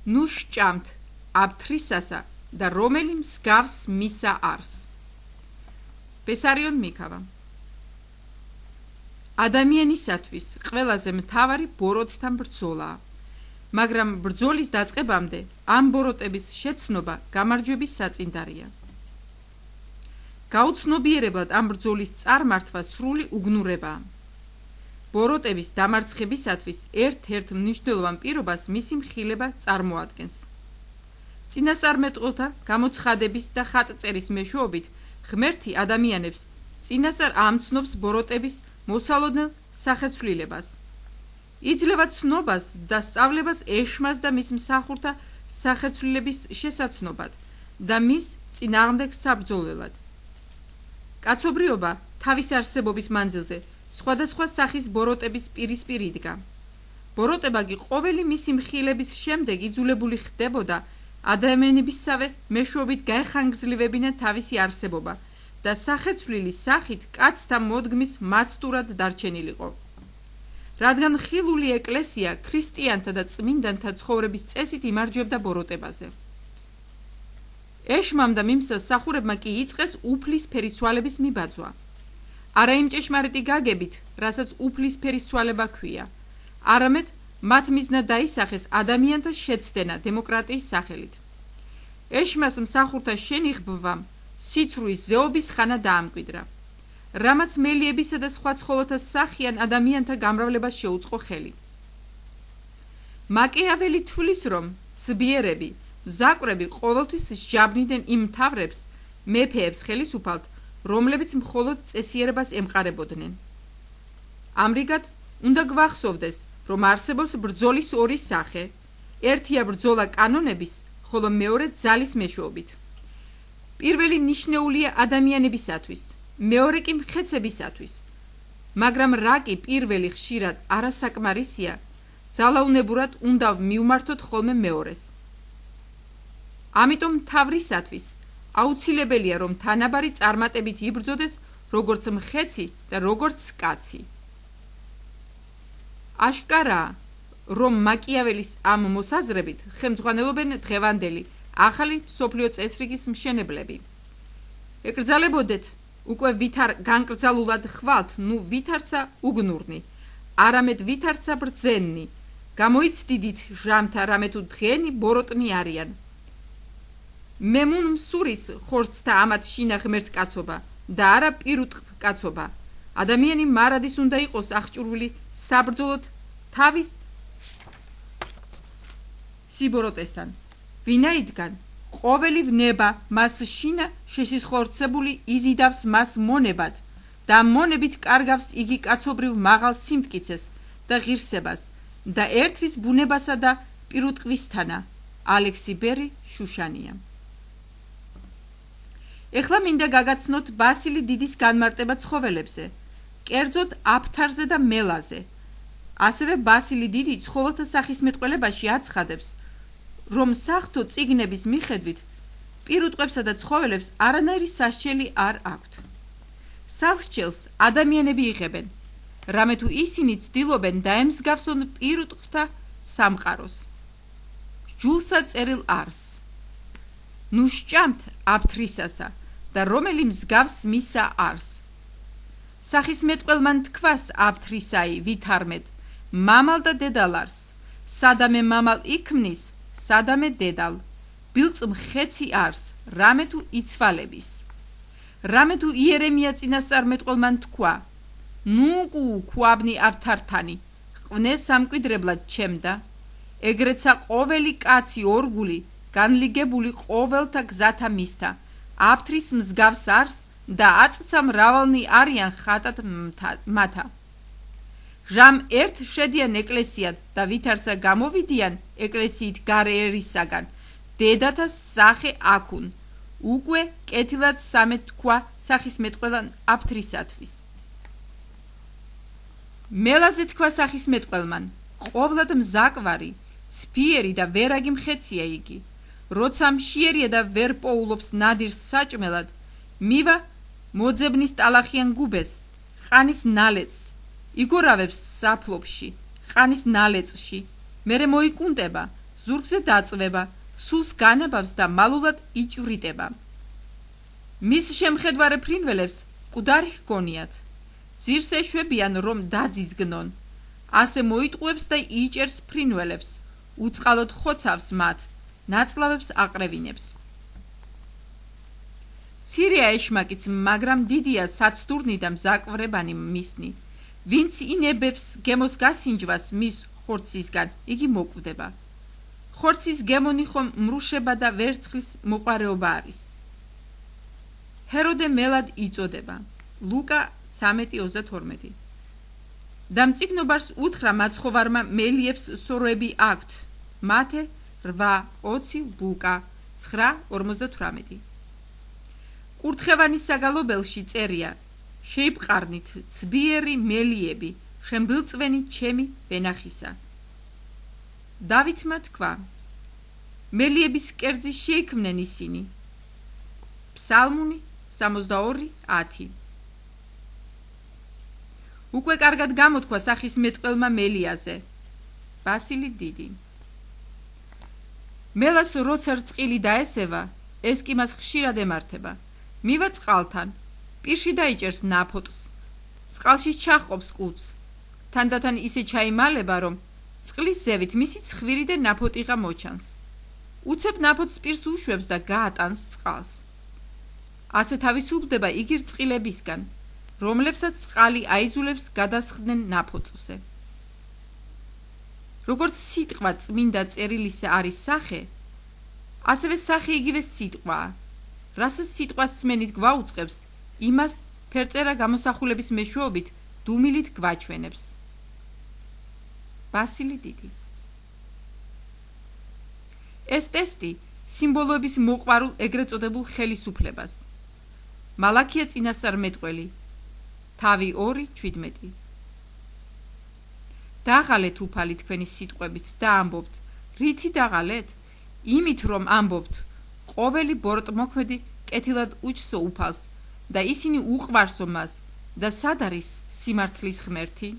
ნუ სჭამთ აფთრისასა და რომელი მსგავს მისა არს. ბესარიონ მიქავა. ადამიანისათვის ყველაზე მთავარი ბოროტთან ბრძოლაა, მაგრამ ბრძოლის დაწყებამდე ამ ბოროტების შეცნობა გამარჯვების საწინდარია. გაუცნობიერებლად ამ ბრძოლის წარმართვა სრული უგნურებაა. ბოროტების დამარცხებისათვის ერთ-ერთ მნიშვნელოვან პირობას მისი მხილება წარმოადგენს. წინასწარმეტყველთა გამოცხადების და ხატწერის მეშვეობით ღმერთი ადამიანებს წინასწარ ამცნობს ბოროტების მოსალოდნელ სახეცვლილებას. იძლევა ცნობას და სწავლებას ეშმას და მის მსახურთა სახეცვლილების შესაცნობად და მის წინააღმდეგ საბრძოლველად. კაცობრიობა თავის არსებობის მანძილზე სხვადასხვა სახის ბოროტების პირისპირ იდგა. ბოროტება კი ყოველი მისი მხილების შემდეგ იძულებული ხდებოდა ადამიანებისსავე მეშვეობით გაეხანგრძლივებინა თავისი არსებობა და სახეცვლილის სახით კაცთა მოდგმის მაცდურად დარჩენილიყო. რადგან ხილული ეკლესია ქრისტიანთა და წმინდანთა ცხოვრების წესით იმარჯვებდა ბოროტებაზე. ეშმამ და მიმსახურებმა კი იწყეს უფლისფერი სვალების მიბაძვა. არა იმ ჭეშმარიტი გაგებით, რასაც უფლისფერი სვალება ქვია, არამედ მათ მიზნად დაისახეს ადამიანთა შეცდენა დემოკრატიის სახელით. ეშმას მსახურთა შენიღბვამ სიცრუის ზეობის ხანა დაამკვიდრა, რამაც მელიებისა და სხვა ცხოველთა სახიან ადამიანთა გამრავლებას შეუწყო ხელი. მაკიაველი თვლის, რომ ცბიერები, მზაკვრები ყოველთვის სჯაბრნიდნენ იმ მთავრებს, მეფეებს ხელისუფალთ, რომლებიც მხოლოდ წესიერებას ემყარებოდნენ. ამრიგად, უნდა გვახსოვდეს, რომ არსებობს ბრძოლის ორი სახე, ერთია ბრძოლა კანონების, ხოლო მეორე ძალის მეშვეობით. პირველი ნიშნეულია ადამიანებისათვის, მეორე კი მხეცებისათვის, მაგრამ რა კი პირველი ხშირად არასაკმარისია, ძალაუნებურად უნდა მივმართოთ ხოლმე მეორეს. ამიტომ მთავრისათვის აუცილებელია, რომ თანაბარი წარმატებით იბრძოდეს როგორც მხეცი და როგორც კაცი. აშკარაა, რომ მაკიაველის ამ მოსაზრებით ხელმძღვანელობენ დღევანდელი ახალი მსოფლიო წესრიგის მშენებლები. ეკრძალებოდეთ, უკვე ვითარ განკრძალულად ხვალთ, ნუ ვითარცა უგნურნი, არამედ ვითარცა ბრძენნი, გამოიცდიდით ჟამთა, რამე თუ დღენი ბოროტნი არიან. მე მუნ მსურის ხორცთა ამათ შინა ღმერთ კაცობა და არა პირუტყ კაცობა. ადამიანი მარადის უნდა იყოს აღჭურვილი საბრძოლოდ თავის სიბოროტესთან, ვინაიდან ყოველი ვნება მას შინა შესისხორცებული იზიდავს მას მონებად და მონებით კარგავს იგი კაცობრივ მაღალ სიმტკიცეს და ღირსებას და ერთვის ბუნებასა და პირუტყვისთანა. ალექსი ბერი, შუშანია. ეხლა მინდა გაგაცნოთ ბასილი დიდის განმარტება ცხოველებზე, კერძოდ აფთარზე და მელაზე. ასევე ბასილი დიდი ცხოველთა სახისმეტყველებაში აცხადებს, რომ საღვთო წიგნების მიხედვით პირუტყვებსა და ცხოველებს არანაირი სასჯელი არ აქვთ. სასჯელს ადამიანები იღებენ, რამე თუ ისინი ცდილობენ დაემსგავსონ პირუტყვთა სამყაროს. ჯულსა წერილ არს. ნუ სჭამთ აფთრისასა და რომელი მსგავს მისა არს. სახისმეტყველმან თქვას აფთრისაი ვითარმედ, მამალ და დედალ არს. სადამე მამალ იქმნის, სადამე დედალ. ბილწ მხეცი არს, რამე თუ იცვალების. რამე თუ იერემია წინასწარმეტყველმან თქვა, ნუკუ ქვაბნი აფთართანი, ყვნე სამკვიდრებლად ჩემდა, ეგრეცა ყოველი კაცი ორგული, განლიგებული ყოველთა გზათა მისთა, აფთრის მსგავს არს და აწცა მრავალნი არიან ხატად მათა. ჟამ ერთ შედიან ეკლესიად და ვითარცა გამოვიდიან ეკლესიით გარე ერისაგან, დედათა სახე აქუნ, უკვე კეთილად სამეთ თქვა სახისმეტყველან აფთრისათვის. მელაზე თქვა სახისმეტყველმან, ყოვლად მზაკვარი, ცფიერი და ვერაგი მხეცია იგი. როცა მშიერია და ვერ პოულობს ნადირს საჭმელად, მივა მოძებნის ტალახიან გუბეს, ყანის ნალეწს, იგორავებს საფლობში, ყანის ნალეწში, მერე მოიკუნტება, ზურგზე დაწვება, სულს განაბავს და მალულად იჭვრიტება. მის შემხედვარე ფრინველებს მკვდარი ჰგონიათ. ძირს ეშვებიან, რომ დაძიძგნონ. ასე მოიტყუებს და იჭერს ფრინველებს, უწყალოდ ხოცავს მათ, ნაწლავებს აყრევინებს. მცირეა ეშმაკიც, მაგრამ დიდია საცდურნი და მზაკვრებანი მისნი. ვინც ინებებს გემოს გასინჯვას მის ხორცისგან, იგი მოკვდება. ხორცის გემონი ხომ მრუშება და ვერცხლის მოყვარეობა არის. ჰეროდე მელად იწოდება. ლუკა 13:32. და მწიგნობარს უთხრა მაცხოვარმა მელიებს სოროები აქვთ. მათე 8:20, ლუკა 9:58. კურთხევანის საგალობელში წერია: შეიპყარნით ცბიერი მელიები, შემბილწვენი ჩემი ვენახისა. დავითმა თქვა: მელიების კერძი შეიქმნენ ისინი. ფსალმუნი 62:10. უკვე კარგად გამოთქვა სახის მეტყველმა მელიაზე. ბასილი დიდი. მელას როცა რწყილი დაესევა, ეს კი მას ხშირად ემართება. მივა წყალთან, პირში დაიჭერს ნაფოტს, წყალში ჩაჰყოფს კუც. თანდათან ისე ჩაიმალება, რომ წყლის ზევით მისი ცხვირი და ნაფოტიღა მოჩანს. უცებ ნაფოტს პირს უშვებს და გაატანს წყალს. ასე თავისუფლდება იგი რწყილებისგან, რომლებსაც წყალი აიძულებს გადასხდნენ ნაფოტზე. როგორც სიტყვა წმინდა წერილისა არის სახე, ასევე სახე იგივე სიტყვაა. რასაც სიტყვას სმენით გვაუწყებს, იმას ფერწერა გამოსახულების მეშვეობით დუმილით გვაჩვენებს. ბასილი დიდი. ეს ტესტი სიმბოლოების მოყვარულ ეგრეთ წოდებულ ხელისუფლებას. მალაქია წინასწარმეტყველი, თავი 2:17. დაღალეთ უფალი თქვენი სიტყვებით და ამბობთ. რითი დაღალეთ? იმით, რომ ამბობთ, ყოველი ბოროტმოქმედი კეთილად უჩსო უფალს და ისინი უყვარსო მას და სად არის სიმართლის ღმერთი?